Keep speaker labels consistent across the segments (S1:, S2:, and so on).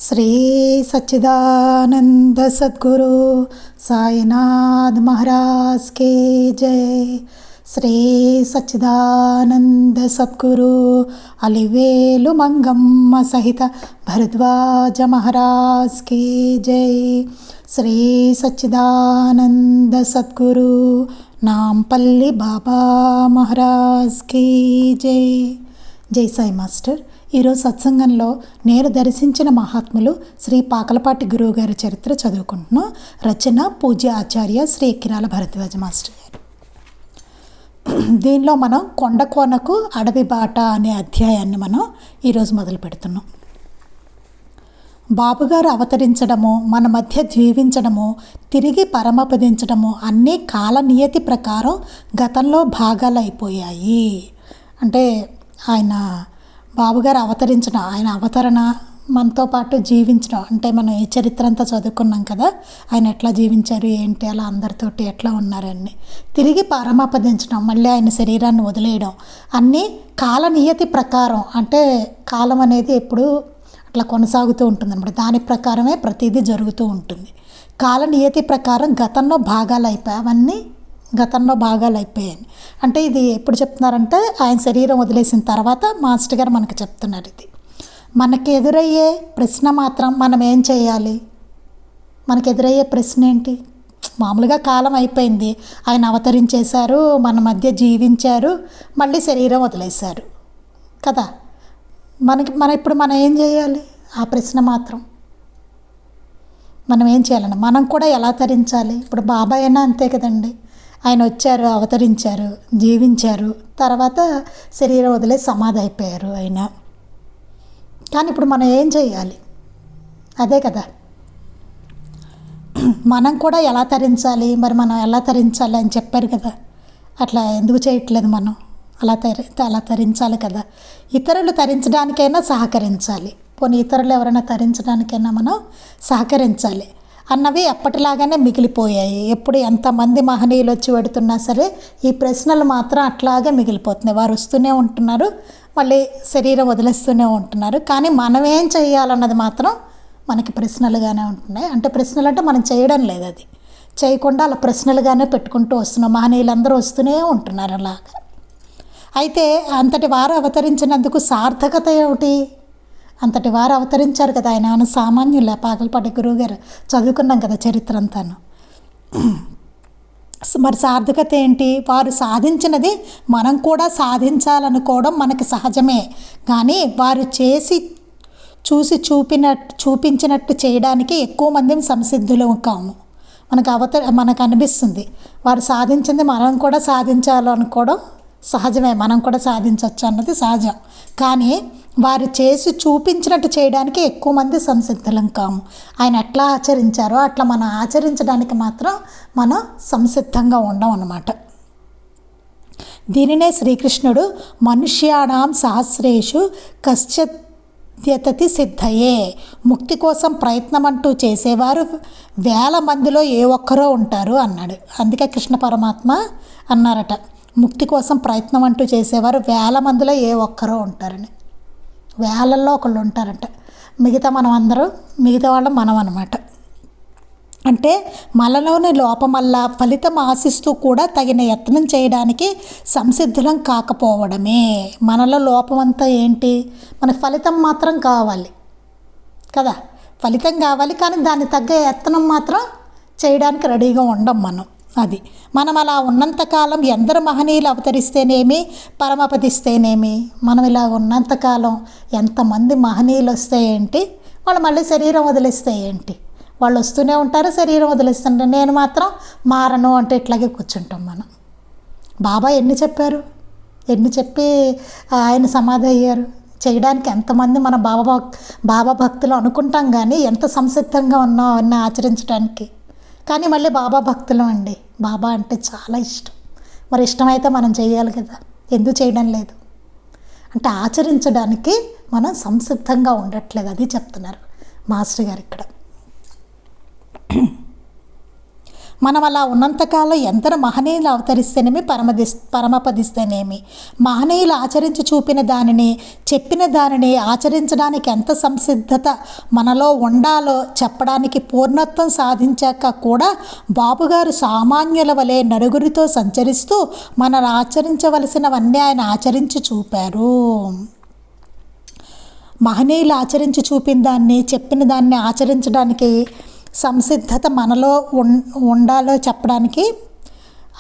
S1: శ్రీ సచ్చిదానంద సద్గురు సాయినాథ్ మహారాజ్ కే జై. శ్రీ సచ్చిదానంద సద్గురు అలివేలు మంగమ్మ సహిత భరద్వాజ మహారాజ్ కే జై. శ్రీ సచ్చిదానంద సద్గురు నాంపల్లి బాబా మహారాజ్ కే జై. జై సాయి మాస్టర్. ఈరోజు సత్సంగంలో నేను దర్శించిన మహాత్ములు శ్రీ పాకలపాటి గురువు గారి చరిత్ర చదువుకుంటున్నాం. రచన పూజ్య ఆచార్య శ్రీ ఎక్కిరాల భరద్వాజ మాస్టర్ గారు. దీనిలో మనం కొండకోనకు అడవి బాట అనే అధ్యాయాన్ని మనం ఈరోజు మొదలు పెడుతున్నాం. బాబుగారు అవతరించడము, మన మధ్య జీవించడము, తిరిగి పరమపదించడము అన్నీ కాలనియతి ప్రకారం గతంలో భాగాలు అయిపోయాయి. అంటే ఆయన బాబుగారు అవతరించడం, ఆయన అవతరణ, మనతో పాటు జీవించడం, అంటే మనం ఈ చరిత్ర అంతా చదువుకున్నాం కదా, ఆయన ఎట్లా జీవించారు ఏంటి, అలా అందరితోటి ఎట్లా ఉన్నారని, తిరిగి పరమపదించడం, మళ్ళీ ఆయన శరీరాన్ని వదిలేయడం అన్నీ కాలనియతి ప్రకారం. అంటే కాలం అనేది ఎప్పుడు అట్లా కొనసాగుతూ ఉంటుంది అన్నమాట. దాని ప్రకారమే ప్రతిదీ జరుగుతూ ఉంటుంది. కాలనియతి ప్రకారం గతంలో భాగాలు అయిపోయాయి, అవన్నీ గతంలో భాగాలు అయిపోయాయి. అంటే ఇది ఎప్పుడు చెప్తున్నారంటే ఆయన శరీరం వదిలేసిన తర్వాత మాస్టర్ గారు మనకు చెప్తున్నారు. ఇది మనకి ఎదురయ్యే ప్రశ్న మాత్రం మనం ఏం చేయాలి. మనకు ఎదురయ్యే ప్రశ్న ఏంటి? మామూలుగా కాలం అయిపోయింది, ఆయన అవతరించేశారు, మన మధ్య జీవించారు, మళ్ళీ శరీరం వదిలేశారు కదా. ఇప్పుడు మనం ఏం చేయాలి? ఆ ప్రశ్న మాత్రం మనం ఏం చేయాలండి, మనం కూడా ఎలా తరించాలి? ఇప్పుడు బాబా అయినా అంతే కదండి, ఆయన వచ్చారు, అవతరించారు, జీవించారు, తర్వాత శరీరం వదిలే సమాధి అయిపోయారు ఆయన. కానీ ఇప్పుడు మనం ఏం చేయాలి? అదే కదా, మనం కూడా ఎలా తరించాలి? మరి మనం ఎలా తరించాలి అని చెప్పారు కదా, అట్లా ఎందుకు చేయట్లేదు మనం? అలా తరించాలి కదా. ఇతరులు తరించడానికైనా సహకరించాలి. పోనీ ఇతరులు ఎవరైనా తరించడానికైనా మనం సహకరించాలి అన్నవి ఎప్పటిలాగానే మిగిలిపోయాయి. ఎప్పుడు ఎంతమంది మహనీయులు వచ్చి పెడుతున్నా సరే ఈ ప్రశ్నలు మాత్రం అట్లాగే మిగిలిపోతున్నాయి. వారు వస్తూనే ఉంటున్నారు, మళ్ళీ శరీరం వదిలేస్తూనే ఉంటున్నారు. కానీ మనం ఏం చేయాలన్నది మాత్రం మనకి ప్రశ్నలుగానే ఉంటున్నాయి. అంటే ప్రశ్నలు అంటే మనం చేయడం లేదు, అది చేయకుండా అలా ప్రశ్నలుగానే పెట్టుకుంటూ వస్తున్నాం. మహనీయులందరూ వస్తూనే ఉంటున్నారు అలాగా. అయితే అంతటి వారు అవతరించినందుకు సార్థకత ఏమిటి? అంతటి వారు అవతరించారు కదా, ఆయన ఏమైనా సామాన్యులే? పాకలపాటి గురువు గారు చదువుకున్నాం కదా చరిత్ర అంతాను. మరి సార్థకత ఏంటి? వారు సాధించినది మనం కూడా సాధించాలనుకోవడం మనకి సహజమే. కానీ వారు చూసి చూపించినట్టు చేయడానికి ఎక్కువ మందిని సంసిద్ధులు కాము. మనకు అనిపిస్తుంది వారు సాధించింది మనం కూడా సాధించాలనుకోవడం సహజమే, మనం కూడా సాధించవచ్చు అన్నది సహజం. కానీ వారు చూపించినట్టు చేయడానికి ఎక్కువ మంది సంసిద్ధులం కాము. ఆయన ఎట్లా ఆచరించారో అట్లా మనం ఆచరించడానికి మాత్రం మనం సంసిద్ధంగా ఉండం అన్నమాట. దీనినే శ్రీకృష్ణుడు మనుష్యాణం సహస్రేషు కశ్చిద్యతతి సిద్ధయే, ముక్తి కోసం ప్రయత్నం అంటూ చేసేవారు 1000 మందిలో ఏ ఒక్కరో ఉంటారు అన్నాడు. అందుకే కృష్ణ పరమాత్మ అన్నారట, ముక్తి కోసం ప్రయత్నం అంటూ చేసేవారు 1000 మందిలో ఏ ఒక్కరో ఉంటారని. 1000లో ఒకళ్ళు ఉంటారంట. మిగతా వాళ్ళం మనం అన్నమాట. అంటే మనలోని లోపమల్లా ఫలితం ఆశిస్తూ కూడా తగిన యత్నం చేయడానికి సంసిద్ధులం కాకపోవడమే. మనలో లోపమంతా ఏంటి? మనకు ఫలితం మాత్రం కావాలి కదా, ఫలితం కావాలి, కానీ దానికి తగ్గ యత్నం మాత్రం చేయడానికి రెడీగా ఉండం మనం. అది మనం అలా ఉన్నంతకాలం ఎందరు మహనీయులు అవతరిస్తేనేమి, పరమపదిస్తేనేమి, మనం ఇలా ఉన్నంతకాలం ఎంతమంది మహనీయులు వస్తే ఏంటి, వాళ్ళు మళ్ళీ శరీరం వదిలేస్తే ఏంటి? వాళ్ళు వస్తూనే ఉంటారు, శరీరం వదిలేస్తుంటారు. నేను మాత్రం మారను అంటే ఇట్లాగే కూర్చుంటాం మనం. బాబా ఎన్ని చెప్పి ఆయన సమాధి అయ్యారు. చేయడానికి ఎంతమంది మన బాబా భక్తులు అనుకుంటాం, కానీ ఎంత సంసిద్ధంగా ఉన్నాం అవన్నీ ఆచరించడానికి. కానీ మళ్ళీ బాబా భక్తులం అండి, బాబా అంటే చాలా ఇష్టం. మరి ఇష్టమైతే మనం చేయాలి కదా, ఎందుకు చేయడం లేదు అంటే ఆచరించడానికి మనం సంసిద్ధంగా ఉండట్లేదు. అది చెప్తున్నారు మాస్టర్ గారు ఇక్కడ. మనం అలా ఉన్నంతకాలం ఎందరు మహనీయులు అవతరిస్తేనేమి పరమపదిస్తేనేమి, మహనీయులు ఆచరించి చూపిన దానిని, చెప్పిన దానిని ఆచరించడానికి ఎంత సంసిద్ధత మనలో ఉండాలో చెప్పడానికి పూర్ణత్వం సాధించాక కూడా బాబుగారు సామాన్యుల వలె నలుగురితో సంచరిస్తూ మనం ఆచరించవలసినవన్నీ ఆయన ఆచరించి చూపారు. మహనీయులు ఆచరించి చూపిన దాన్ని, చెప్పిన దాన్ని ఆచరించడానికి సంసిద్ధత మనలో ఉండాలో చెప్పడానికి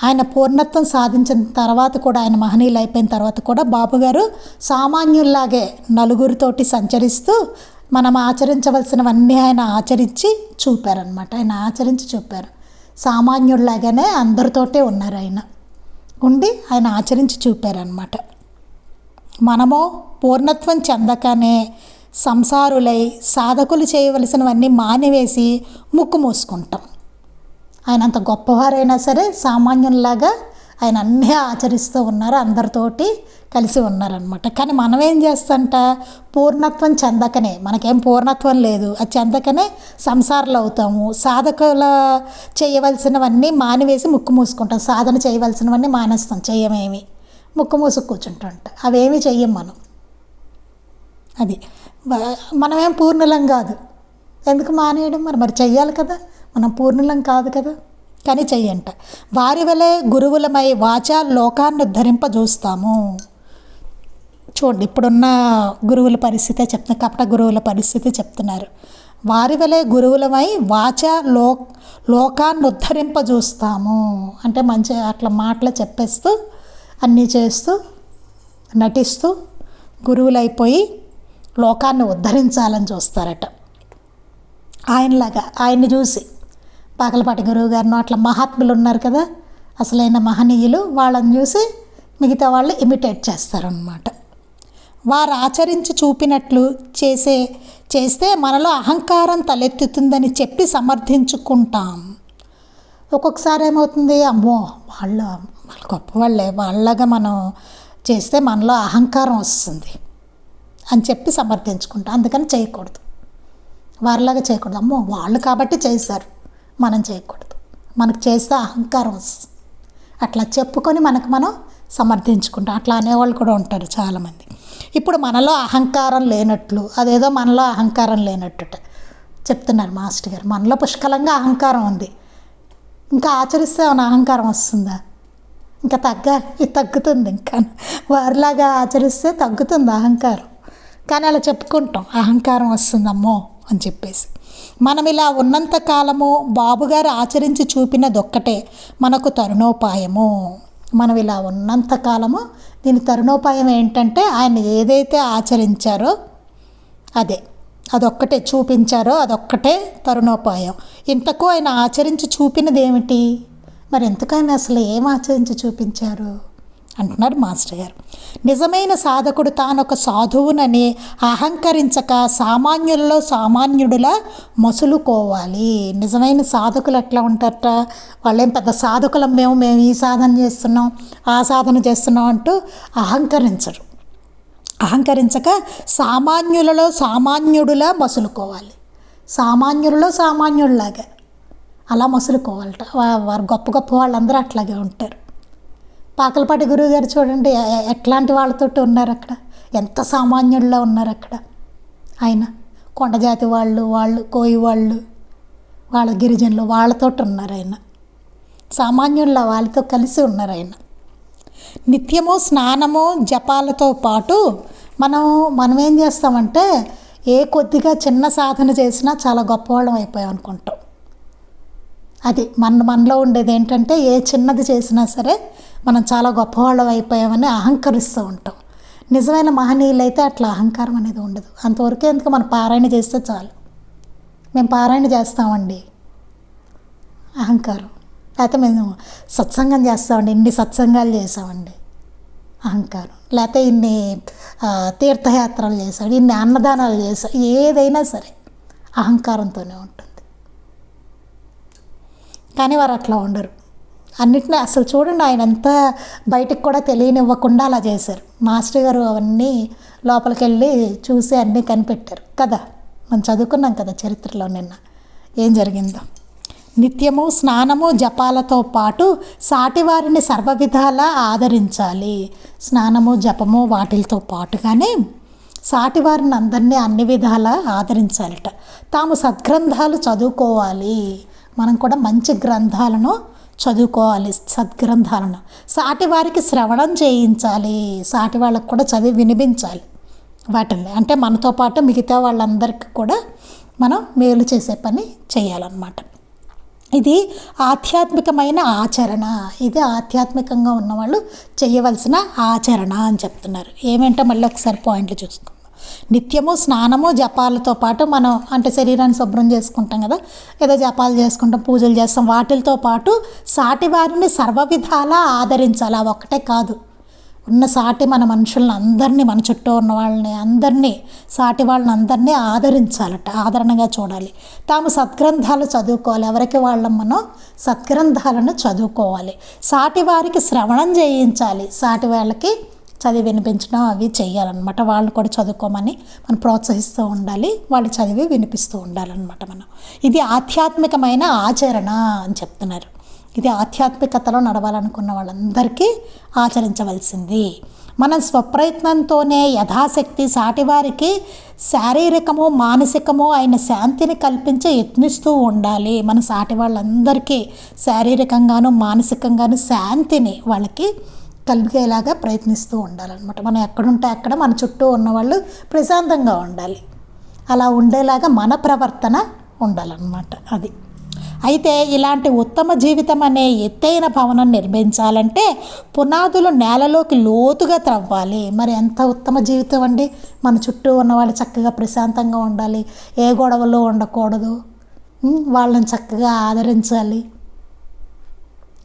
S1: ఆయన పూర్ణత్వం సాధించిన తర్వాత కూడా, ఆయన మహనీయులు అయిపోయిన తర్వాత కూడా బాబుగారు సామాన్యుల్లాగే నలుగురితోటి సంచరిస్తూ మనం ఆచరించవలసినవన్నీ ఆయన ఆచరించి చూపారనమాట. ఆయన ఆచరించి చూపారు. సామాన్యుల్లాగానే అందరితోటే ఉన్నారు ఆయన, ఉండి ఆయన ఆచరించి చూపారనమాట. మనము పూర్ణత్వం చెందకనే సంసారులై సాధకులు చేయవలసినవన్నీ మానివేసి ముక్కు మూసుకుంటాం. ఆయన అంత గొప్పవారైనా సరే సామాన్యుల్లాగా ఆయన అన్నీ ఆచరిస్తూ ఉన్నారు, అందరితోటి కలిసి ఉన్నారనమాట. కానీ మనం ఏం చేస్తాంట, పూర్ణత్వం చెందకనే, మనకేం పూర్ణత్వం లేదు, అది చెందకనే సంసారాలు అవుతాము. సాధకుల చేయవలసినవన్నీ మానివేసి ముక్కు మూసుకుంటాం. సాధన చేయవలసినవన్నీ మానేస్తాం, చెయ్యమేమి, ముక్కు మూసుకు కూర్చుంటుంట, అవేమీ చెయ్యం మనం. అది మనమేం పూర్ణులం కాదు, ఎందుకు మానేయడం, మరి చెయ్యాలి కదా, మనం పూర్ణులం కాదు కదా. కానీ చెయ్యంట. వారి వలె గురువులమై వాచా లోకాన్ని ఉద్ధరింపజూస్తాము. చూడండి, ఇప్పుడున్న గురువుల పరిస్థితే చెప్తున్నారు, కపట గురువుల పరిస్థితి చెప్తున్నారు. వారి వలె గురువులమై వాచా లోకాన్ని ఉద్ధరింపజూస్తాము అంటే మంచి అట్లా మాటలు చెప్పేస్తూ అన్నీ చేస్తూ నటిస్తూ గురువులైపోయి లోకాన్ని ఉద్ధరించాలని చూస్తారట. ఆయనలాగా, ఆయన్ని చూసి పాకలపాటి గురువు గారిను అట్లా మహాత్ములు ఉన్నారు కదా, అసలైన మహనీయులు, వాళ్ళని చూసి మిగతా వాళ్ళు ఇమిటేట్ చేస్తారనమాట. వారు ఆచరించి చూపినట్లు చేస్తే మనలో అహంకారం తలెత్తుతుందని చెప్పి సమర్థించుకుంటాం. ఒక్కొక్కసారి ఏమవుతుంది, అమ్మో వాళ్ళు గొప్పవాళ్ళే, వాళ్ళగా మనం చేస్తే మనలో అహంకారం వస్తుంది అని చెప్పి సమర్థించుకుంటాం. అందుకని చేయకూడదు, వారిలాగా చేయకూడదు. అమ్మో వాళ్ళు కాబట్టి చేశారు, మనం చేయకూడదు, మనకు చేస్తే అహంకారం వస్తుంది. అట్లా చెప్పుకొని మనకు మనం సమర్థించుకుంటాం. అట్లా అనేవాళ్ళు కూడా ఉంటారు చాలామంది. ఇప్పుడు మనలో అహంకారం లేనట్లు, అదేదో మనలో అహంకారం లేనట్టు చెప్తున్నారు మాస్టర్ గారు. మనలో పుష్కలంగా అహంకారం ఉంది, ఇంకా ఆచరిస్తే ఏమైనా అహంకారం వస్తుందా? ఇంకా తగ్గుతుంది. ఇంకా వారిలాగా ఆచరిస్తే తగ్గుతుంది అహంకారం. కానీ అలా చెప్పుకుంటాం, అహంకారం వస్తుందమ్మో అని చెప్పేసి. మనం ఇలా ఉన్నంత కాలము బాబుగారు ఆచరించి చూపినదొక్కటే మనకు తరుణోపాయము. మనం ఇలా ఉన్నంత కాలము దీని తరుణోపాయం ఏంటంటే, ఆయన ఏదైతే ఆచరించారో అదొక్కటే చూపించారో అదొక్కటే తరుణోపాయం. ఇంతకు ఆయన ఆచరించి చూపినది ఏమిటి? మరి ఎందుకు ఆయన అసలు ఏం ఆచరించి చూపించారు అంటున్నారు మాస్టర్ గారు. నిజమైన సాధకుడు తానొక సాధువునని అహంకరించక సామాన్యులలో సామాన్యుడులా మసులుకోవాలి. నిజమైన సాధకులు ఎట్లా ఉంటారట, వాళ్ళేం పెద్ద సాధకులం, మేము ఈ సాధన చేస్తున్నాం, ఆ సాధన చేస్తున్నాం అంటూ అహంకరించరు. అహంకరించక సామాన్యులలో సామాన్యుడులా మసులుకోవాలి. సామాన్యులలో సామాన్యుడిలాగా అలా మసులుకోవాలట. వారు గొప్ప వాళ్ళందరూ అట్లాగే ఉంటారు. పాకలపాటి గురువు గారు చూడండి ఎట్లాంటి వాళ్ళతోటి ఉన్నారు అక్కడ, ఎంత సామాన్యుల్లో ఉన్నారు అక్కడ. ఆయన కొండజాతి వాళ్ళు కోయి వాళ్ళ గిరిజనులు వాళ్ళతో ఉన్నారు. ఆయన సామాన్యుల్లో వాళ్ళతో కలిసి ఉన్నారు. ఆయన నిత్యము స్నానము జపాలతో పాటు మనం ఏం చేస్తామంటే, ఏ కొద్దిగా చిన్న సాధన చేసినా చాలా గొప్పవాళ్ళం అయిపోయాం అనుకుంటాం. అది మనలో ఉండేది ఏంటంటే, ఏ చిన్నది చేసినా సరే మనం చాలా గొప్పవాళ్ళం అయిపోయామని అహంకరిస్తూ ఉంటాం. నిజమైన మహనీయులు అయితే అట్లా అహంకారం అనేది ఉండదు. అంతవరకే ఎందుకు, మనం పారాయణ చేస్తే చాలు, మేము పారాయణ చేస్తామండి అహంకారం. లేకపోతే మేము సత్సంగం చేస్తామండి, ఇన్ని సత్సంగాలు చేసామండి అహంకారం. లేకపోతే ఇన్ని తీర్థయాత్రలు చేసాం, ఇన్ని అన్నదానాలు చేసాం, ఏదైనా సరే అహంకారంతోనే ఉంటుంది. కానీ వారు అట్లా ఉండరు. అన్నిటినీ అసలు చూడండి, ఆయన అంతా బయటకు కూడా తెలియనివ్వకుండా అలా చేశారు. మాస్టర్ గారు అవన్నీ లోపలికి వెళ్ళి చూసి అన్నీ కనిపెట్టారు కదా. మనం చదువుకున్నాం కదా చరిత్రలో నిన్న ఏం జరిగిందో. నిత్యము స్నానము జపాలతో పాటు సాటివారిని సర్వవిధాలా ఆదరించాలి. స్నానము జపము వాటితో పాటుగానే సాటివారిని అందరినీ అన్ని విధాలా ఆదరించాలట. తాము సద్గ్రంథాలు చదువుకోవాలి. మనం కూడా మంచి గ్రంథాలను చదువుకోవాలి. సద్గ్రంథాలను సాటి వారికి శ్రవణం చేయించాలి. సాటి వాళ్ళకు కూడా చదివి వినిపించాలి వాటిని. అంటే మనతో పాటు మిగతా వాళ్ళందరికీ కూడా మనం మేలు చేసే పని చేయాలన్నమాట. ఇది ఆధ్యాత్మికమైన ఆచరణ. ఇది ఆధ్యాత్మికంగా ఉన్నవాళ్ళు చేయవలసిన ఆచరణ అని చెప్తున్నారు. ఏమేంటో మళ్ళీ ఒకసారి పాయింట్లు చూసుకుందాం. నిత్యము స్నానము జపాలతో పాటు మనం అంటే శరీరాన్ని శుభ్రం చేసుకుంటాం కదా, ఏదో జపాలు చేసుకుంటాం, పూజలు చేస్తాం. వాటితో పాటు సాటి వారిని సర్వవిధాలా ఆదరించాలి. అవి ఒక్కటే కాదు, ఉన్న సాటి మన మనుషులను అందరినీ, మన చుట్టూ ఉన్న వాళ్ళని అందరినీ, సాటి వాళ్ళని అందరినీ ఆదరించాలట, ఆదరణగా చూడాలి. తాము సద్గ్రంథాలు చదువుకోవాలి. ఎవరికి వాళ్ళం మనం సద్గ్రంథాలను చదువుకోవాలి. సాటి వారికి శ్రవణం చేయించాలి. సాటి వాళ్ళకి చదివి వినిపించడం అవి చేయాలన్నమాట. వాళ్ళు కూడా చదువుకోమని మనం ప్రోత్సహిస్తూ ఉండాలి. వాళ్ళు చదివి వినిపిస్తూ ఉండాలన్నమాట మనం. ఇది ఆధ్యాత్మికమైన ఆచరణ అని చెప్తున్నారు. ఇది ఆధ్యాత్మికతలో నడవాలనుకున్న వాళ్ళందరికీ ఆచరించవలసింది. మనం స్వప్రయత్నంతోనే యథాశక్తి సాటివారికి శారీరకము మానసికము అయిన శాంతిని కల్పించే యత్నిస్తూ ఉండాలి. మన సాటి వాళ్ళందరికీ శారీరకంగాను మానసికంగాను శాంతిని వాళ్ళకి కలిగేలాగా ప్రయత్నిస్తూ ఉండాలన్నమాట. మనం ఎక్కడుంటే అక్కడ మన చుట్టూ ఉన్నవాళ్ళు ప్రశాంతంగా ఉండాలి. అలా ఉండేలాగా మన ప్రవర్తన ఉండాలన్నమాట. అది అయితే ఇలాంటి ఉత్తమ జీవితం అనే ఎత్తైన భవనం నిర్మించాలంటే పునాదులు నేలలోకి లోతుగా త్రవ్వాలి. మరి ఎంత ఉత్తమ జీవితం అండి! మన చుట్టూ ఉన్నవాళ్ళు చక్కగా ప్రశాంతంగా ఉండాలి, ఏ గొడవలు ఉండకూడదు, వాళ్ళని చక్కగా ఆదరించాలి.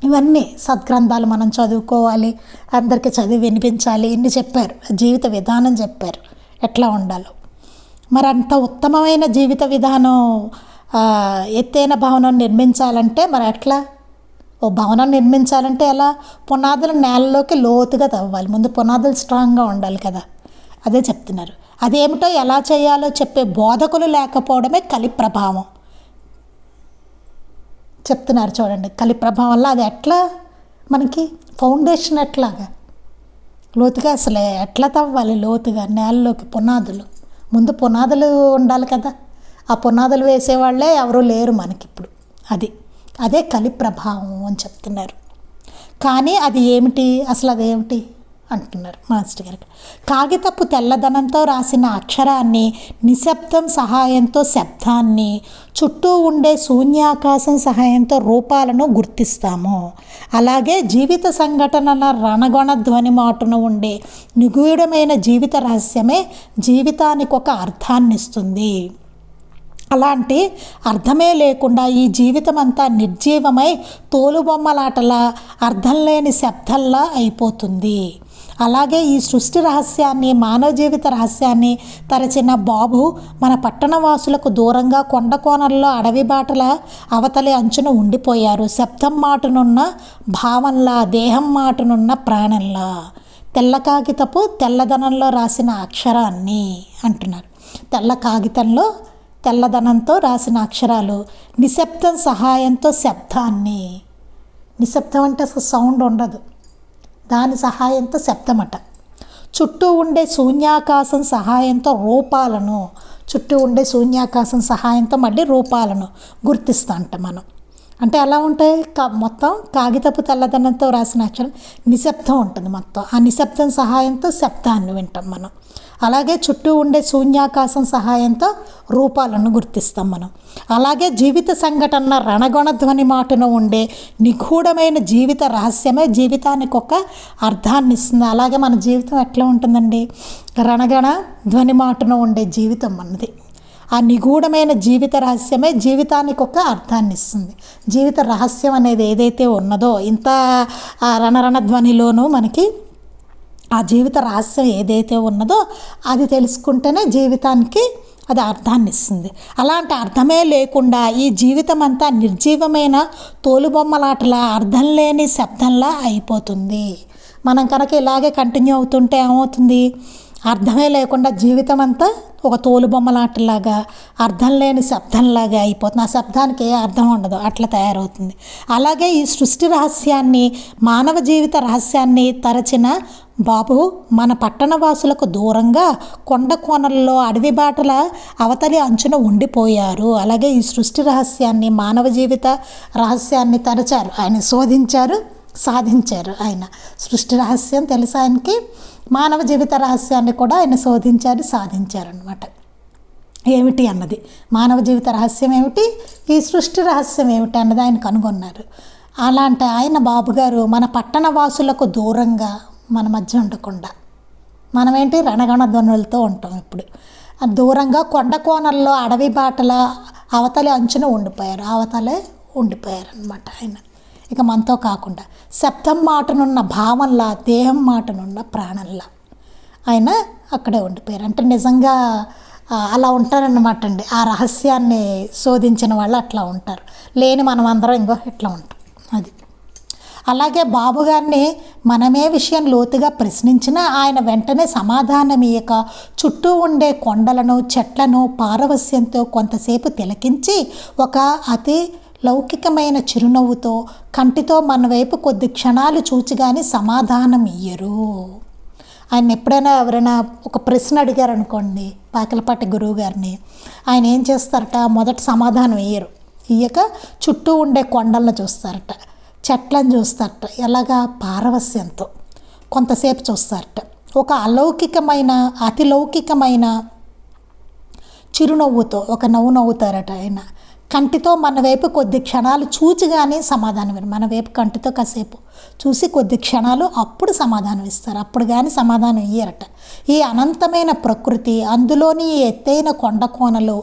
S1: ఇవన్నీ సద్గ్రంథాలు మనం చదువుకోవాలి, అందరికీ చదివి వినిపించాలి. ఇన్ని చెప్పారు, జీవిత విధానం చెప్పారు ఎట్లా ఉండాలో. మరి అంత ఉత్తమమైన జీవిత విధానం ఎత్తైన భవనం నిర్మించాలంటే మరి ఎట్లా? ఓ భవనం నిర్మించాలంటే ఎలా? పునాదులు నేలలోకి లోతుగా తవ్వాలి. ముందు పునాదులు స్ట్రాంగ్గా ఉండాలి కదా, అదే చెప్తున్నారు. అదేమిటో ఎలా చేయాలో చెప్పే బోధకులు లేకపోవడమే కలి ప్రభావం చెప్తున్నారు. చూడండి, కలి ప్రభావం వల్ల అది ఎట్లా మనకి ఫౌండేషన్ ఎట్లాగా లోతుగా అసలు ఎట్లా తవ్వాలి? లోతుగా నేలలోకి పునాదులు, ముందు పునాదులు ఉండాలి కదా. ఆ పునాదులు వేసేవాళ్ళే ఎవరూ లేరు మనకిప్పుడు. అదే కలి ప్రభావం అని చెప్తున్నారు. కానీ అది ఏమిటి అసలు? అదేమిటి అంటున్నారు మాస్టర్ గారు. కాగితపు తెల్లదనంతో రాసిన అక్షరాన్ని, నిశ్శబ్దం సహాయంతో శబ్దాన్ని, చుట్టూ ఉండే శూన్యాకాశం సహాయంతో రూపాలను గుర్తిస్తాము. అలాగే జీవిత సంఘటనల రణగొణ ధ్వని మాటున ఉండే నిగూఢమైన జీవిత రహస్యమే జీవితానికి ఒక అర్థాన్ని ఇస్తుంది. అలాంటి అర్థమే లేకుండా ఈ జీవితం అంతా నిర్జీవమై తోలుబొమ్మలాటలా అర్థం లేని శబ్దంలా అయిపోతుంది. అలాగే ఈ సృష్టి రహస్యాన్ని, మానవ జీవిత రహస్యాన్ని తరచిన బాబు మన పట్టణవాసులకు దూరంగా కొండ కోణంలో అడవి బాటల అవతలి అంచున ఉండిపోయారు. శబ్దం మాటునున్న భావంలా, దేహం మాటునున్న ప్రాణంలా, తెల్ల కాగితపు తెల్లదనంలో రాసిన అక్షరాన్ని అంటున్నారు. తెల్ల కాగితంలో తెల్లదనంతో రాసిన అక్షరాలు, నిశ్శబ్దం సహాయంతో శబ్దాన్ని. నిశ్శబ్దం అంటే అసలు సౌండ్ ఉండదు, దాని సహాయంతో శబ్దమట. చుట్టూ ఉండే శూన్యాకాశం సహాయంతో రూపాలను, చుట్టూ ఉండే శూన్యాకాశం సహాయంతో మళ్ళీ రూపాలను గుర్తిస్తా అంట మనం. అంటే ఎలా ఉంటాయి? మొత్తం కాగితపు తెల్లదనంతో రాసిన అక్షరం నిశ్శబ్దం ఉంటుంది మొత్తం. ఆ నిశ్శబ్దం సహాయంతో శబ్దాన్ని వింటాం మనం. అలాగే చుట్టూ ఉండే శూన్యాకాశం సహాయంతో రూపాలను గుర్తిస్తాం మనం. అలాగే జీవిత సంఘటన రణగొణ ధ్వని మాటున ఉండే నిగూఢమైన జీవిత రహస్యమే జీవితానికి ఒక అర్థాన్ని ఇస్తుంది. అలాగే మన జీవితం ఎట్లా ఉంటుందండి? రణగణ ధ్వని మాటున ఉండే జీవితం మనది. ఆ నిగూఢమైన జీవిత రహస్యమే జీవితానికి ఒక అర్థాన్ని ఇస్తుంది. జీవిత రహస్యం అనేది ఏదైతే ఉన్నదో, ఇంత రణరణ ధ్వనిలోనూ మనకి ఆ జీవిత రహస్యం ఏదైతే ఉన్నదో అది తెలుసుకుంటేనే జీవితానికి అది అర్థాన్ని ఇస్తుంది. అలాంటి అర్థమే లేకుండా ఈ జీవితం అంతా నిర్జీవమైన తోలుబొమ్మలాటలా, అర్థం లేని శబ్దంలా అయిపోతుంది. మనం కనుక ఇలాగే కంటిన్యూ అవుతుంటే ఏమవుతుంది? అర్థమే లేకుండా జీవితం అంతా ఒక తోలుబొమ్మలాటలాగా అర్థం లేని శబ్దంలాగా అయిపోతుంది. ఆ శబ్దానికి ఏ అర్థం ఉండదు, అట్లా తయారవుతుంది. అలాగే ఈ సృష్టి రహస్యాన్ని, మానవ జీవిత రహస్యాన్ని తరచిన బాబు మన పట్టణవాసులకు దూరంగా కొండ కోనల్లో అడవి బాటల అవతలి అంచున ఉండిపోయారు. అలాగే ఈ సృష్టి రహస్యాన్ని, మానవ జీవిత రహస్యాన్ని తరచారు, ఆయన శోధించారు, సాధించారు. ఆయన సృష్టి రహస్యం తెలుసు ఆయనకి, మానవ జీవిత రహస్యాన్ని కూడా ఆయన శోధించారు, సాధించారు అన్నమాట. ఏమిటి అన్నది, మానవ జీవిత రహస్యం ఏమిటి, ఈ సృష్టి రహస్యం ఏమిటి అన్నది ఆయన కనుగొన్నారు. అలాంటి ఆయన బాబుగారు మన పట్టణ వాసులకు దూరంగా మన మధ్య ఉండకుండా, మనమేంటి రణగణ ధ్వనులతో ఉంటాం ఇప్పుడు, దూరంగా కొండ కోనల్లో అడవి బాటల అవతలి అంచున ఉండిపోయారు, అవతలే ఉండిపోయారు అన్నమాట ఆయన. ఇక మనతో కాకుండా శబ్దం మాటనున్న భావంలా, దేహం మాటనున్న ప్రాణంలా ఆయన అక్కడే ఉండిపోయారు. అంటే నిజంగా అలా ఉంటారన్నమాట అండి. ఆ రహస్యాన్ని శోధించిన వాళ్ళు అట్లా ఉంటారు, లేని మనం అందరం ఇంకో ఇట్లా ఉంటాం. అది అలాగే బాబుగారిని మనమే విషయం లోతుగా ప్రశ్నించినా ఆయన వెంటనే సమాధానం ఇయ్యక చుట్టూ ఉండే కొండలను, చెట్లను పారవస్యంతో కొంతసేపు తిలకించి ఒక అతి లౌకికమైన చిరునవ్వుతో కంటితో మన వైపు కొద్ది క్షణాలు చూచిగాని సమాధానం ఇయ్యరు. ఆయన ఎప్పుడైనా ఎవరైనా ఒక ప్రశ్న అడిగారు అనుకోండి, పాకలపాటి గురువు గారిని, ఆయన ఏం చేస్తారట, మొదట సమాధానం ఇయ్యరు, ఇయ్యక చుట్టూ ఉండే కొండలను చూస్తారట, చెట్లను చూస్తారట, ఎలాగా పారవస్యంతో కొంతసేపు చూస్తారట. ఒక అలౌకికమైన, అతిలౌకికమైన చిరునవ్వుతో ఒక నవ్వు నవ్వుతారట ఆయన. కంటితో మన వైపు కొద్ది క్షణాలు చూచిగానే సమాధానం ఇవ్వరు, మన వైపు కంటితో కాసేపు చూసి కొద్ది క్షణాలు అప్పుడు సమాధానం ఇస్తారు, అప్పుడు కానీ సమాధానం ఇయ్యరట. ఈ అనంతమైన ప్రకృతి, అందులోని ఈ ఎత్తైన కొండ కోనలు,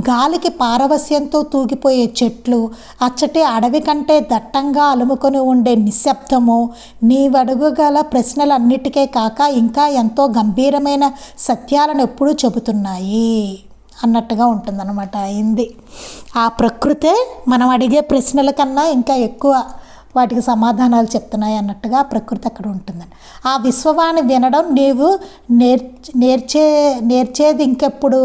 S1: గాలికి పారవస్యంతో తూగిపోయే చెట్లు, అచ్చటి అడవి కంటే దట్టంగా అలుముకొని ఉండే నిశ్శబ్దము, నీవడుగల ప్రశ్నలన్నిటికే కాక ఇంకా ఎంతో గంభీరమైన సత్యాలను ఎప్పుడూ చెబుతున్నాయి అన్నట్టుగా ఉంటుందన్నమాట అయింది. ఆ ప్రకృతే మనం అడిగే ప్రశ్నల కన్నా ఇంకా ఎక్కువ వాటికి సమాధానాలు చెప్తున్నాయి అన్నట్టుగా ప్రకృతి అక్కడ ఉంటుందండి. ఆ విశ్వవాణి వినడం నీవు నేర్చేది ఇంకెప్పుడు,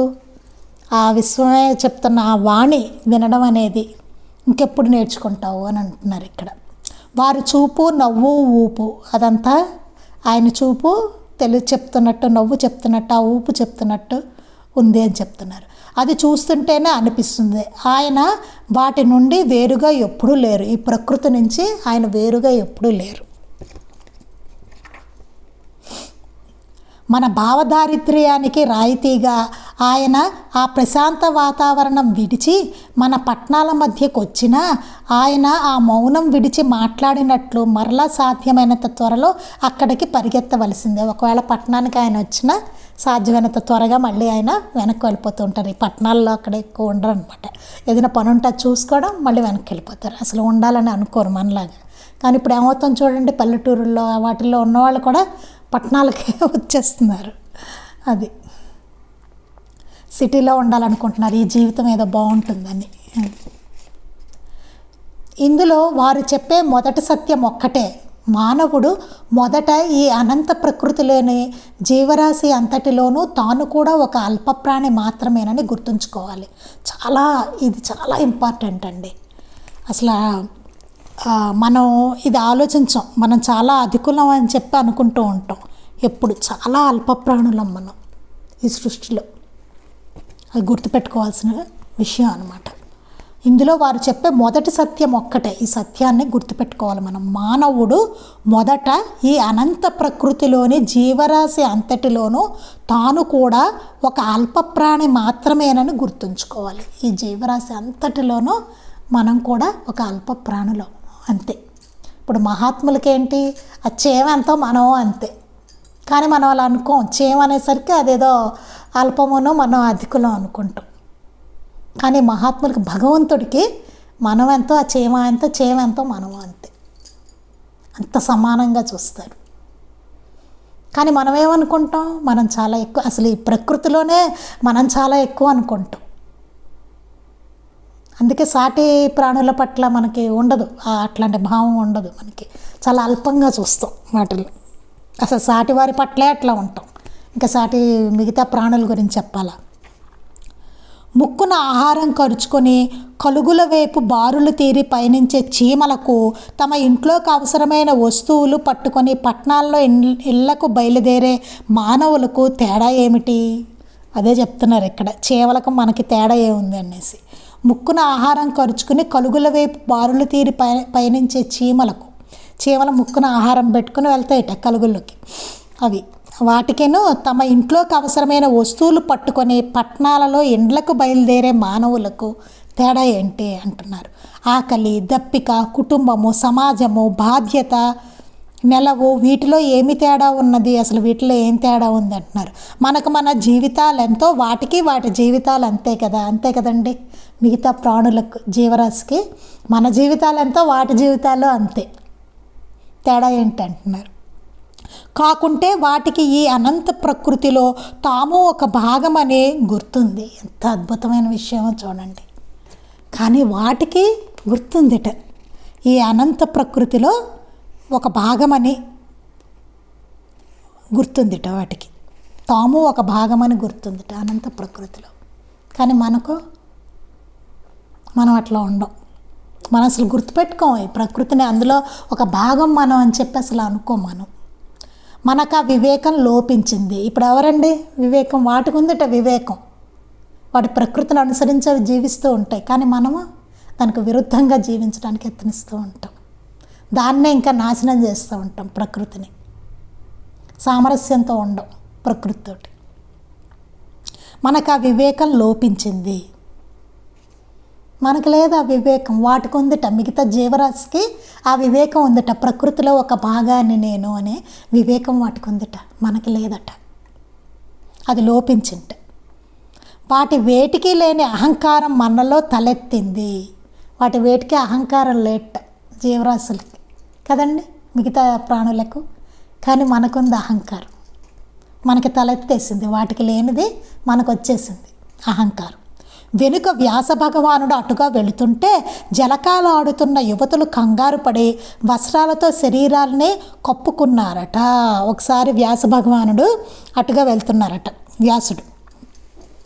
S1: ఆ విశ్వమే చెప్తున్న ఆ వాణి వినడం అనేది ఇంకెప్పుడు నేర్చుకుంటావు అని అంటున్నారు ఇక్కడ. వారి చూపు, నవ్వు, ఊపు అదంతా ఆయన చూపు చెప్తున్నట్టు, నవ్వు చెప్తున్నట్టు, ఆ ఊపు చెప్తున్నట్టు ఉంది అని చెప్తున్నారు. అది చూస్తుంటేనే అనిపిస్తుంది ఆయన వాటి నుండి వేరుగా ఎప్పుడూ లేరు, ఈ ప్రకృతి నుంచి ఆయన వేరుగా ఎప్పుడూ లేరు. మన భావదారిద్ర్యానికి రాయితీగా ఆయన ఆ ప్రశాంత వాతావరణం విడిచి మన పట్టణాల మధ్యకు వచ్చినా ఆయన ఆ మౌనం విడిచి మాట్లాడినట్లు మరలా సాధ్యమైనంత త్వరలో అక్కడికి పరిగెత్తవలసిందే. ఒకవేళ పట్టణానికి ఆయన వచ్చినా సాధ్యమైనంత త్వరగా మళ్ళీ ఆయన వెనక్కి వెళ్ళిపోతూ ఉంటారు. ఈ పట్టణాల్లో అక్కడ ఎక్కువ ఉండరు అనమాట. ఏదైనా పని ఉంటే చూసుకోవడం, మళ్ళీ వెనక్కి వెళ్ళిపోతారు, అసలు ఉండాలని అనుకోరు మనలాగా. కానీ ఇప్పుడు ఏమవుతాం చూడండి, పల్లెటూరుల్లో వాటిల్లో ఉన్నవాళ్ళు కూడా పట్టణాలకే వచ్చేస్తున్నారు. అది సిటీలో ఉండాలనుకుంటున్నారు, ఈ జీవితం ఏదో బాగుంటుందని. ఇందులో వారు చెప్పే మొదటి సత్యం ఒక్కటే, మానవుడు మొదట ఈ అనంత ప్రకృతిలోని జీవరాశి అంతటిలోనూ తాను కూడా ఒక అల్పప్రాణి మాత్రమేనని గుర్తుంచుకోవాలి. ఇది చాలా ఇంపార్టెంట్ అండి. అసలు మనం ఇది ఆలోచించాం, మనం చాలా అధికులం అని చెప్పి అనుకుంటూ ఉంటాం. ఎప్పుడు చాలా అల్పప్రాణులం మనం ఈ సృష్టిలో, అది గుర్తుపెట్టుకోవాల్సిన విషయం అన్నమాట. ఇందులో వారు చెప్పే మొదటి సత్యం ఒక్కటే, ఈ సత్యాన్ని గుర్తుపెట్టుకోవాలి మనం. మానవుడు మొదట ఈ అనంత ప్రకృతిలోని జీవరాశి అంతటిలోనూ తాను కూడా ఒక అల్పప్రాణి మాత్రమేనని గుర్తుంచుకోవాలి. ఈ జీవరాశి అంతటిలోనూ మనం కూడా ఒక అల్ప ప్రాణులం అంతే. ఇప్పుడు మహాత్ములకేంటి, ఆ చేమ ఎంతో మనం అంతే. కానీ మనం అలా అనుకోం, చేమ అనేసరికి అదేదో అల్పమునో మనం అధికులం అనుకుంటాం. కానీ మహాత్ములకి, భగవంతుడికి మనం ఎంతో, ఆ చేమ ఎంతో, చేమ ఎంతో మనము అంతే, అంత సమానంగా చూస్తారు. కానీ మనం ఏమనుకుంటాం, మనం చాలా ఎక్కువ, అసలు ఈ ప్రకృతిలోనే మనం చాలా ఎక్కువ అనుకుంటాం. అందుకే సాటి ప్రాణుల పట్ల మనకి ఉండదు, అట్లాంటి భావం ఉండదు మనకి. చాలా అల్పంగా చూస్తాం వాటిని, అసలు సాటి వారి పట్లే అట్లా ఉంటాం. ఇంకా సాటి మిగతా ప్రాణుల గురించి చెప్పాలా. ముక్కున ఆహారం కరుచుకొని కలుగుల వైపు బారులు తీరి పయనించే చీమలకు తమ ఇంట్లోకి అవసరమైన వస్తువులు పట్టుకొని పట్టణాల్లో ఇళ్లకు బయలుదేరే మానవులకు తేడా ఏమిటి? అదే చెప్తున్నారు ఇక్కడ, చీమలకు మనకి తేడా ఏముంది అనేసి. ముక్కున ఆహారం కరుచుకుని కలుగుల వైపు బారులు తీరి పయనించే చీమలు ముక్కున ఆహారం పెట్టుకుని వెళ్తాయట కలుగుల్లోకి. అవి వాటికేను తమ ఇంట్లోకి అవసరమైన వస్తువులు పట్టుకొని పట్టణాలలో ఇండ్లకు బయలుదేరే మానవులకు తేడా ఏంటి అంటున్నారు. ఆకలి, దప్పిక, కుటుంబము, సమాజము, బాధ్యత, నెలవు, వీటిలో ఏమి తేడా ఉన్నది? అసలు వీటిలో ఏం తేడా ఉంది అంటున్నారు. మనకు మన జీవితాలు ఎంతో వాటికి వాటి జీవితాలు అంతే కదా, అంతే కదండి. మిగతా ప్రాణులకు, జీవరాశికి మన జీవితాలు ఎంతో వాటి జీవితాలు అంతే. తేడా ఏంటి అంటున్నారు. కాకుంటే వాటికి ఈ అనంత ప్రకృతిలో తాము ఒక భాగమని గుర్తుంది. ఎంత అద్భుతమైన విషయమో చూడండి. కానీ వాటికి గుర్తుందిట, ఈ అనంత ప్రకృతిలో ఒక భాగమని గుర్తుందిట. వాటికి తాము ఒక భాగమని గుర్తుందిట అనంత ప్రకృతిలో. కానీ మనం అట్లా ఉండం. మనం అసలు గుర్తుపెట్టుకోం ఈ ప్రకృతిని, అందులో ఒక భాగం మనం అని చెప్పి అసలు అనుకోం. మనకు ఆ వివేకం లోపించింది. ఇప్పుడు ఎవరండి వివేకం? వాటికి ఉందిట వివేకం. వాటి ప్రకృతిని అనుసరించి జీవిస్తూ ఉంటాయి. కానీ మనము దానికి విరుద్ధంగా జీవించడానికి యత్నిస్తూ ఉంటాం. దాన్నే ఇంకా నాశనం చేస్తూ ఉంటాం. ప్రకృతిని సామరస్యంతో ఉండం ప్రకృతితోటి. మనకు ఆ వివేకం లోపించింది. మనకు లేదు ఆ వివేకం. వాటికి ఉందిట, మిగతా జీవరాశికి ఆ వివేకం ఉందట. ప్రకృతిలో ఒక భాగాన్ని నేను అనే వివేకం వాటికి ఉందట, మనకి లేదట. అది లోపించింట. వాటి వేటికి లేని అహంకారం మనలో తలెత్తింది. వాటి వేటికి అహంకారం లేట జీవరాశులకి కదండి, మిగతా ప్రాణులకు. కానీ మనకుంది అహంకారం, మనకి తలెత్తేసింది. వాటికి లేనిది మనకు వచ్చేసింది అహంకారం. వెనుక వ్యాస భగవానుడు అటుగా వెళుతుంటే జలకాలు ఆడుతున్న యువతులు కంగారు పడి వస్త్రాలతో శరీరాలని కప్పుకున్నారట. ఒకసారి వ్యాస భగవానుడు అటుగా వెళ్తున్నారట. వ్యాసుడు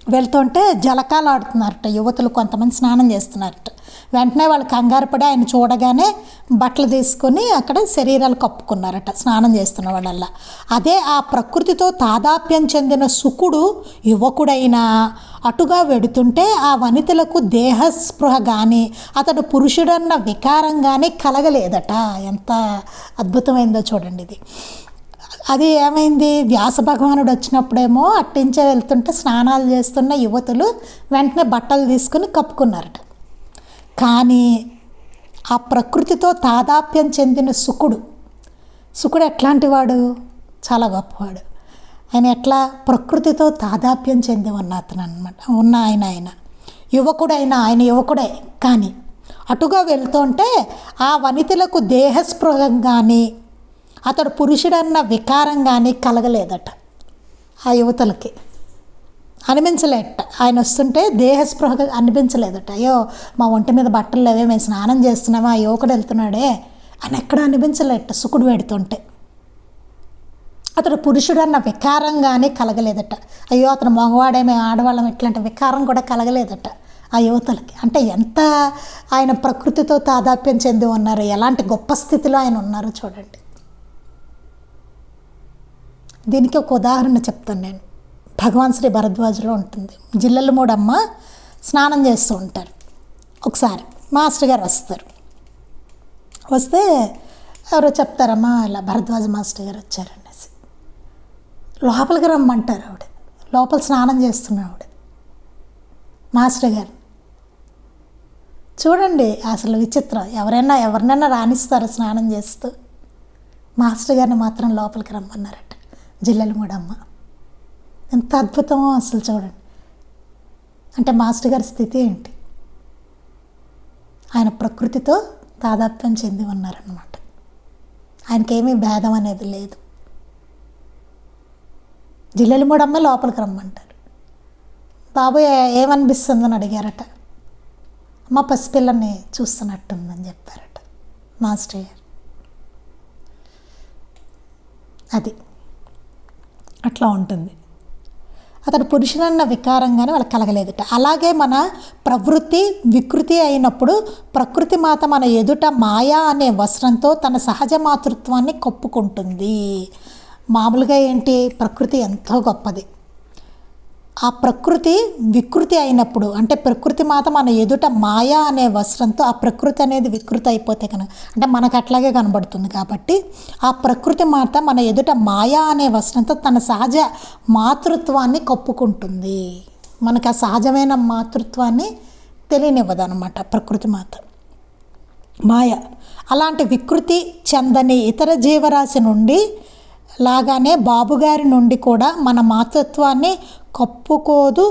S1: వెళ్తుంటే జలకాలు ఆడుతున్నారట యువతులు, కొంతమంది స్నానం చేస్తున్నారట. వెంటనే వాళ్ళు కంగారు పడి ఆయన చూడగానే బట్టలు తీసుకొని అక్కడ శరీరాలు కప్పుకున్నారట స్నానం చేస్తున్న వాళ్ళల్లా. అదే ఆ ప్రకృతితో తాదాప్యం చెందిన శుకుడు యువకుడైన అటుగా వెడుతుంటే ఆ వనితలకు దేహస్పృహ కానీ అతడు పురుషుడన్న వికారం కానీ కలగలేదట. ఎంత అద్భుతమైందో చూడండి ఇది. అది ఏమైంది, వ్యాస భగవానుడు వచ్చినప్పుడేమో అట్టించే వెళ్తుంటే స్నానాలు చేస్తున్న యువతులు వెంటనే బట్టలు తీసుకుని కప్పుకున్నారట. కానీ ఆ ప్రకృతితో తాదాప్యం చెందిన శుకుడు ఎట్లాంటి వాడు? చాలా గొప్పవాడు. ఆయన ఎట్లా ప్రకృతితో తాదాప్యం చెంది ఉన్న అతను అనమాట. ఆయన యువకుడే. కానీ అటుగా వెళ్తుంటే ఆ వనితలకు దేహస్పృహ కానీ అతడు పురుషుడన్న వికారం కానీ కలగలేదట. ఆ యువతలకి అనిపించలేదట. ఆయన వస్తుంటే దేహస్పృహ అనిపించలేదట. అయ్యో మా ఒంటి మీద బట్టలు లేవే, మేము స్నానం చేస్తున్నామా, ఆ యువకుడు వెళ్తున్నాడే అని ఎక్కడ అనిపించలేదట. శుకుడు పెడుతుంటే అతడు పురుషుడన్న వికారం కానీ కలగలేదట. అయ్యో అతను మగవాడేమే, ఆడవాళ్ళం, ఇట్లాంటి వికారం కూడా కలగలేదట ఆ యువతలకి. అంటే ఎంత ఆయన ప్రకృతితో తాదాప్యం చెంది ఉన్నారు, ఎలాంటి గొప్ప స్థితిలో ఆయన ఉన్నారు చూడండి. దీనికి ఒక ఉదాహరణ చెప్తాను నేను. భగవాన్ శ్రీ భరద్వాజలో ఉంటుంది. జిల్లెల మూడమ్మ స్నానం చేస్తూ ఉంటారు. ఒకసారి మాస్టర్ గారు వస్తే ఎవరో చెప్తారమ్మా ఇలా భరద్వాజ మాస్టర్ గారు వచ్చారనేసి. లోపలికి రమ్మంటారు. లోపల స్నానం చేస్తున్న మాస్టర్ గారు. చూడండి అసలు విచిత్రం. ఎవరినైనా రాణిస్తారు స్నానం చేస్తూ. మాస్టర్ గారిని మాత్రం లోపలికి రమ్మన్నారట జిల్లెల మూడమ్మ. ఎంత అద్భుతమో అసలు చూడండి. అంటే మాస్టర్ గారి స్థితి ఏంటి? ఆయన ప్రకృతితో తాదాప్యం చెంది ఉన్నారన్నమాట. ఆయనకేమీ భేదం అనేది లేదు. జిల్లెల మూడమ్మ లోపలికి రమ్మంటారు. బాబు ఏమనిపిస్తుందని అడిగారట. అమ్మ పసిపిల్లని చూస్తున్నట్టుందని చెప్పారట మాస్టర్ గారు. అది అట్లా ఉంటుంది. అతడు పురుషుడన్న వికారంగానే వాళ్ళకి కలగలేదుట. అలాగే మన ప్రవృత్తి వికృతి అయినప్పుడు ప్రకృతి మాత మన ఎదుట మాయా అనే వస్త్రంతో తన సహజ మాతృత్వాన్ని కప్పుకుంటుంది. మామూలుగా ఏంటి, ప్రకృతి ఎంతో గొప్పది. ఆ ప్రకృతి వికృతి అయినప్పుడు, అంటే ప్రకృతి మాత మన ఎదుట మాయా అనే వస్త్రంతో, ఆ ప్రకృతి అనేది వికృతి అయిపోతే కనుక, అంటే మనకు అట్లాగే కనబడుతుంది కాబట్టి ఆ ప్రకృతి మాత మన ఎదుట మాయా అనే వస్త్రంతో తన సహజ మాతృత్వాన్ని కప్పుకుంటుంది. మనకు ఆ సహజమైన మాతృత్వాన్ని తెలియనివ్వదన్నమాట ప్రకృతి మాత. మాయ అలాంటి వికృతి చెందని ఇతర జీవరాశి నుండి లాగానే బాబుగారి నుండి కూడా మన మాతృత్వాన్ని కప్పుకోదు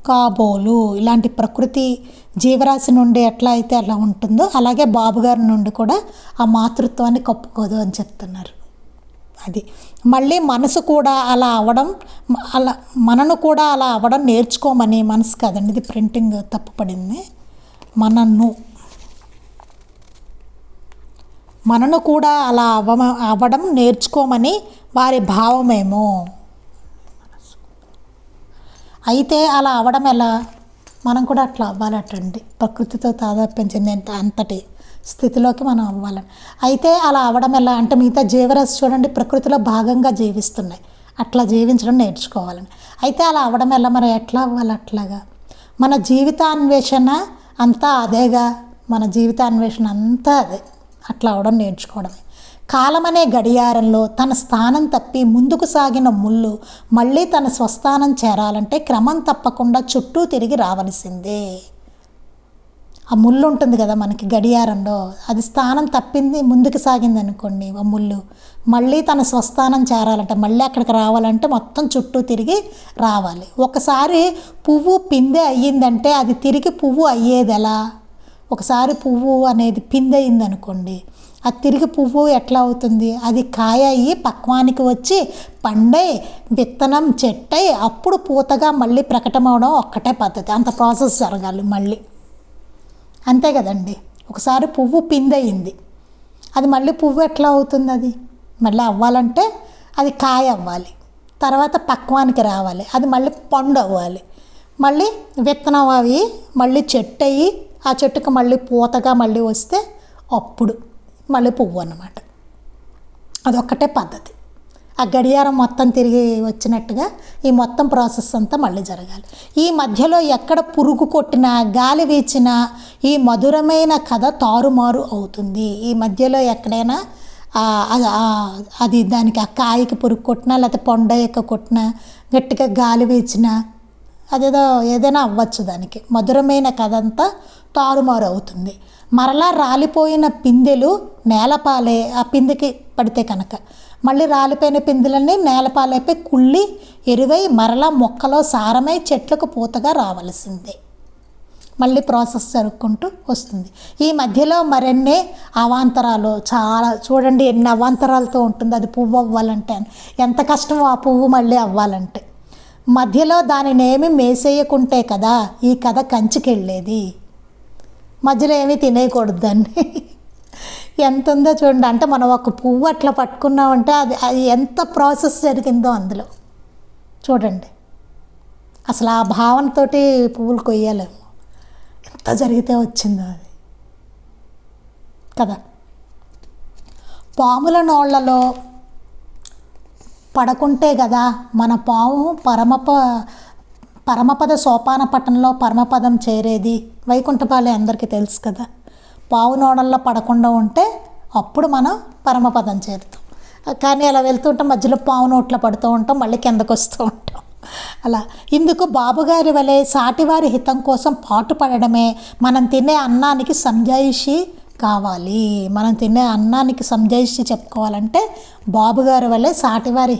S1: కాబోలు. ఇలాంటి ప్రకృతి జీవరాశి నుండి ఎట్లా అయితే అలా ఉంటుందో అలాగే బాబుగారి నుండి కూడా ఆ మాతృత్వాన్ని కప్పుకోదు అని చెప్తున్నారు. అది మళ్ళీ మనసు కూడా అలా అవ్వడం, మనను కూడా అలా అవ్వడం నేర్చుకోమని, మనసు కాదండి ఇది ప్రింటింగ్ తప్పుపడింది, మనను కూడా అలా అవ్వడం నేర్చుకోమని వారి భావమేమో. అయితే అలా అవ్వడం ఎలా, మనం కూడా అట్లా అవ్వాలటండి, ప్రకృతితో తాదాత్మ్యం చెందే అంతటి స్థితిలోకి మనం అవ్వాలని. అయితే అలా అవ్వడం ఎలా అంటే, మిగతా జీవరాశి చూడండి ప్రకృతిలో భాగంగా జీవిస్తున్నాయి, అట్లా జీవించడం నేర్చుకోవాలని. అయితే అలా అవ్వడం ఎలా, మరి ఎట్లా అవ్వాలి అట్లాగా? మన జీవితాన్వేషణ అంతా అదేగా, మన జీవితాన్వేషణ అంతా అదే, అట్లా అవడం నేర్చుకోవడమే. కాలమనే గడియారంలో తన స్థానం తప్పి ముందుకు సాగిన ముళ్ళు మళ్ళీ తన స్వస్థానం చేరాలంటే క్రమం తప్పకుండా చుట్టూ తిరిగి రావలసిందే. ఆ ముళ్ళు ఉంటుంది కదా మనకి గడియారంలో, అది స్థానం తప్పింది ముందుకు సాగింది అనుకోండి, ఆ ముళ్ళు మళ్ళీ తన స్వస్థానం చేరాలంటే, మళ్ళీ అక్కడికి రావాలంటే మొత్తం చుట్టూ తిరిగి రావాలి. ఒకసారి పువ్వు పిందె అయ్యిందంటే అది తిరిగి పువ్వు అయ్యేది ఎలా? ఒకసారి పువ్వు అనేది పిందె అయింది అనుకోండి, అది తిరిగి పువ్వు ఎట్లా అవుతుంది? అది కాయ అయ్యి పక్వానికి వచ్చి పండై విత్తనం చెట్టై అప్పుడు పూతగా మళ్ళీ ప్రకటమవడం ఒక్కటే పద్ధతి. అంత ప్రాసెస్ జరగాలి మళ్ళీ, అంతే కదండి. ఒకసారి పువ్వు పిందయింది, అది మళ్ళీ పువ్వు ఎట్లా అవుతుంది? అది మళ్ళీ అవ్వాలంటే అది కాయ అవ్వాలి, తర్వాత పక్వానికి రావాలి, అది మళ్ళీ పండు అవ్వాలి, మళ్ళీ విత్తనం అవి మళ్ళీ చెట్టు అయ్యి ఆ చెట్టుకు మళ్ళీ పూతగా మళ్ళీ వస్తే అప్పుడు మళ్ళీ పువ్వు అన్నమాట. అదొక్కటే పద్ధతి. ఆ గడియారం మొత్తం తిరిగి వచ్చినట్టుగా ఈ మొత్తం ప్రాసెస్ అంతా మళ్ళీ జరగాలి. ఈ మధ్యలో ఎక్కడ పురుగు కొట్టినా గాలి వీచినా ఈ మధురమైన కథ తారుమారు అవుతుంది. ఈ మధ్యలో ఎక్కడైనా అది దానికి ఆ కాయకి పురుగు కొట్టినా లేకపోతే పొండయ్యక కొట్టినా గట్టిగా గాలి వీచినా అదేదో ఏదైనా అవ్వచ్చు, దానికి మధురమైన కథ అంతా తారుమారు అవుతుంది. మరలా రాలిపోయిన పిందెలు నేలపాలే, ఆ పిందెకి పడితే కనుక మళ్ళీ రాలిపోయిన పిందెలన్నీ నేలపాలైపోయి కుళ్ళి ఎరువై మరలా మొక్కలో సారమై చెట్లకు పూతగా రావలసిందే. మళ్ళీ ప్రాసెస్ జరుపుకుంటూ వస్తుంది. ఈ మధ్యలో మరెన్ని అవాంతరాలు, చాలా చూడండి ఎన్ని అవాంతరాలతో ఉంటుంది అది పువ్వు అవ్వాలంటే. ఎంత కష్టమో ఆ పువ్వు మళ్ళీ అవ్వాలంటే. మధ్యలో దానిని ఏమి మేసేయకుంటే కదా ఈ కథ కంచికెళ్ళేది. మధ్యలో ఏమీ తినేయకూడదు దాన్ని. ఎంత ఉందో చూడండి. అంటే మనం ఒక పువ్వు అట్లా పట్టుకున్నామంటే అది ఎంత ప్రాసెస్ జరిగిందో అందులో చూడండి. అసలు ఆ భావనతోటి పువ్వులు కొయ్యాలేమో, ఎంత జరిగితే వచ్చిందో అది కదా. పాముల నోళ్లలో పడకుంటే కదా మన పాము పరమపద సోపాన పట్టణంలో పరమపదం చేరేది. వైకుంఠపాలే అందరికీ తెలుసు కదా. పావు నోడల్లో పడకుండా ఉంటే అప్పుడు మనం పరమపదం చేరుతాం. కానీ అలా వెళ్తుంటాం, మధ్యలో పావు నోట్లో పడుతూ ఉంటాం, మళ్ళీ కిందకు వస్తూ ఉంటాం. అలా ఇందుకు బాబుగారి వలె సాటివారి హితం కోసం పాటుపడడమే మనం తినే అన్నానికి సంజాయిషి కావాలి. మనం తినే అన్నానికి సంజాయిషి చెప్పుకోవాలంటే బాబుగారి వలె సాటివారి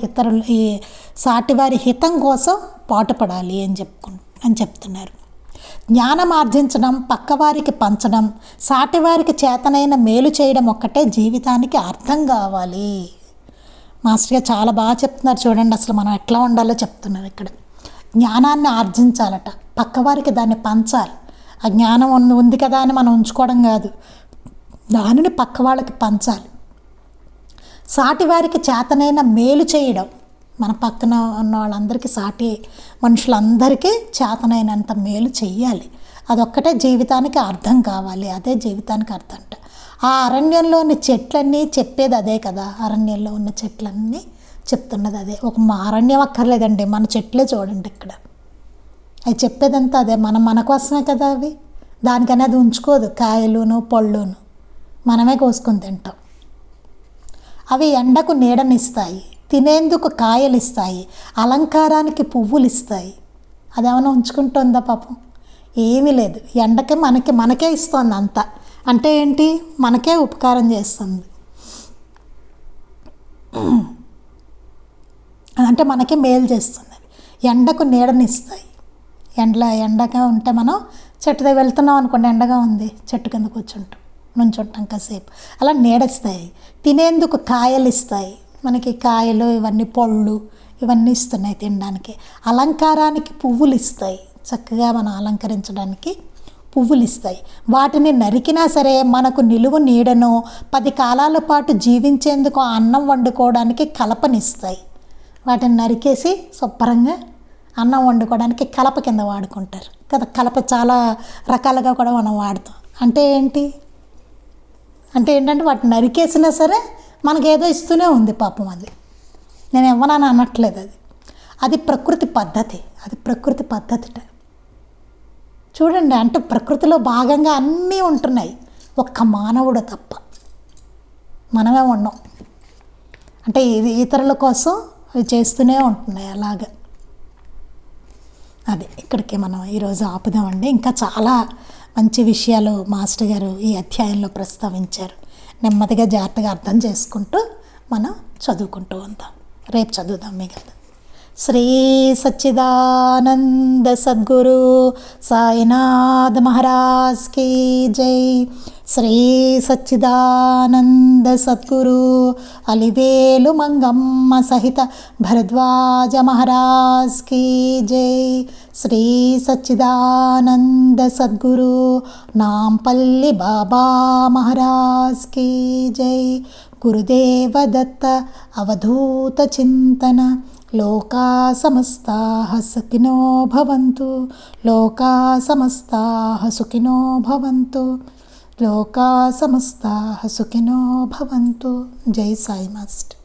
S1: హితం కోసం పాటుపడాలి అని చెప్తున్నారు. జ్ఞానం ఆర్జించడం, పక్కవారికి పంచడం, సాటివారికి చేతనైన మేలు చేయడం ఒక్కటే జీవితానికి అర్థం కావాలి. మాస్టర్గా చాలా బాగా చెప్తున్నారు చూడండి. అసలు మనం ఎట్లా ఉండాలో చెప్తున్నారు ఇక్కడ. జ్ఞానాన్ని ఆర్జించాలట, పక్కవారికి దాన్ని పంచాలి. ఆ జ్ఞానం ఉంది కదా అని మనం ఉంచుకోవడం కాదు, దానిని పక్క వాళ్ళకి పంచాలి. సాటివారికి చేతనైన మేలు చేయడం, మన పక్కన ఉన్న వాళ్ళందరికీ, సాటి మనుషులందరికీ చేతనైనంత మేలు చెయ్యాలి. అదొక్కటే జీవితానికి అర్థం కావాలి. అదే జీవితానికి అర్థం అంట. ఆ అరణ్యంలోని చెట్లన్నీ చెప్పేది అదే కదా. అరణ్యంలో ఉన్న చెట్లన్నీ చెప్తున్నది అదే. ఒక అరణ్యం అక్కర్లేదండి, మన చెట్లే చూడండి ఇక్కడ. అవి చెప్పేదంతా అదే. మన కోసమే కదా అవి. దానికని అది ఉంచుకోదు కాయలును పళ్ళును, మనమే కోసుకొని తింటాం. అవి ఎండకు నీడనిస్తాయి, తినేందుకు కాయలు ఇస్తాయి, అలంకారానికి పువ్వులు ఇస్తాయి. అదేమైనా ఉంచుకుంటుందా పాపం? ఏమీ లేదు. ఎండకే మనకే ఇస్తుంది అంతా. అంటే ఏంటి? మనకే ఉపకారం చేస్తుంది. అంటే మనకి మేలు చేస్తుంది. ఎండకు నీడనిస్తాయి. ఎండగా ఉంటే మనం చెట్టు దగ్గర వెళ్తున్నాం అనుకోండి, ఎండగా ఉంది, చెట్టు కింద నుంచుంటాం కాసేపు, అలా నీడస్తాయి. తినేందుకు కాయలు ఇస్తాయి, మనకి కాయలు ఇవన్నీ పళ్ళు ఇవన్నీ ఇస్తున్నాయి తినడానికి. అలంకారానికి పువ్వులు ఇస్తాయి, చక్కగా మనం అలంకరించడానికి పువ్వులు ఇస్తాయి. వాటిని నరికినా సరే మనకు నిలువు నీడను, 10 కాలాల పాటు జీవించేందుకు అన్నం వండుకోవడానికి కలపనిస్తాయి. వాటిని నరికేసి శుభ్రంగా అన్నం వండుకోవడానికి కలప కింద వాడుకుంటారు కదా. కలప చాలా రకాలుగా కూడా మనం వాడతాం. అంటే ఏంటంటే వాటిని నరికేసినా సరే మనకేదో ఇస్తూనే ఉంది పాపం. అది నేను ఇవ్వనని అనట్లేదు. అది ప్రకృతి పద్ధతి. చూడండి, అంటే ప్రకృతిలో భాగంగా అన్నీ ఉంటున్నాయి, ఒక్క మానవుడు తప్ప. మనమే ఉన్నాం. అంటే ఇది ఇతరుల కోసం అవి చేస్తూనే ఉంటున్నాయి అలాగా. అదే ఇక్కడికి మనం ఈరోజు ఆపుదామండి. ఇంకా చాలా మంచి విషయాలు మాస్టర్ గారు ఈ అధ్యాయంలో ప్రస్తావించారు. నెమ్మదిగా జాగ్రత్తగా అర్థం చేసుకుంటూ మనం చదువుకుంటూ ఉందాం. రేపు చదువుదాం మిగతా. శ్రీ సచ్చిదానంద సద్గురు సాయినాథ్ మహారాజ్ కీ జై. శ్రీ సచ్చిదానంద సద్గురు అలివేలు మంగమ్మ సహిత భరద్వాజ మహారాజ్ కీ జై. శ్రీ సచ్చిదానంద సద్గురు నాంపల్లి బాబా మహారాజ్ కీ జై. గురుదేవ దత్త అవధూత చింతన. లోకా సమస్తాః సుఖినో భవంతు. లోకా సమస్తాః సుఖినో భవంతు. లోకా సమస్తాః సుఖినో భవంతు. జై సాయి మాస్టర్.